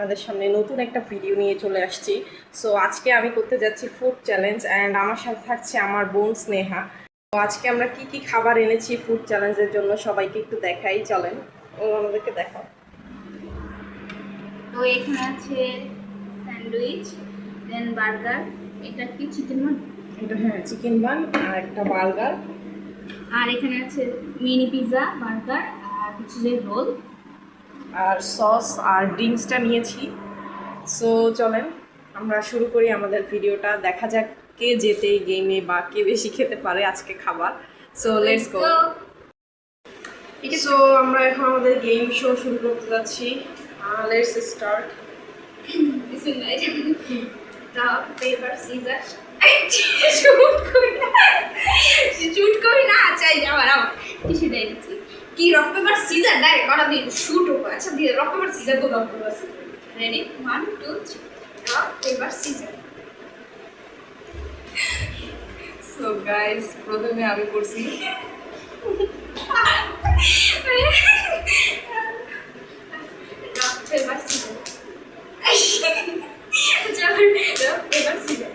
আপনাদের সামনে নতুন একটা ভিডিও নিয়ে চলে আসছি। সো আজকে আমি করতে যাচ্ছি ফুড চ্যালেঞ্জ অ্যান্ড আমার সাথে থাকছে আমার বোন স্নেহা। তো আজকে আমরা কি কি খাবার এনেছি ফুড চ্যালেঞ্জের জন্য সবাইকে একটু দেখাই, চলেন ও আমাদেরকে দেখাও। তো এখানে আছে স্যান্ডউইচ, দেন বার্গার, এটা কি চিকেন বান, এটা হ্যাঁ চিকেন বান আর একটা বার্গার, আর এখানে আছে মিনি পিৎজা, বার্গার আর হচ্ছে যে রোল। আর সস আর ড্রিঙ্কসটা নিয়েছি। সো চলেন আমরা শুরু করি আমাদের ভিডিওটা, দেখা যাক কে জেতে এই গেমে বা কে বেশি খেতে পারে আজকে খাবার। So let's go. সো আমরা এখন আমাদের গেম শো শুরু করতে যাচ্ছি। Let's start. Paper scissor shoot করি না চাই আবার কিছু দেয় দিচ্ছি কি রক পেপার সিজার ডাইরেক্ট করা দিয়ে শুট হবে। আচ্ছা দিয়ে রক পেপার সিজার তো rock paper scissor ready 1 2 3 rock paper scissor. So guys প্রথমে আমি করছি। রক পেপার সিজার চলো রক পেপার সিজার।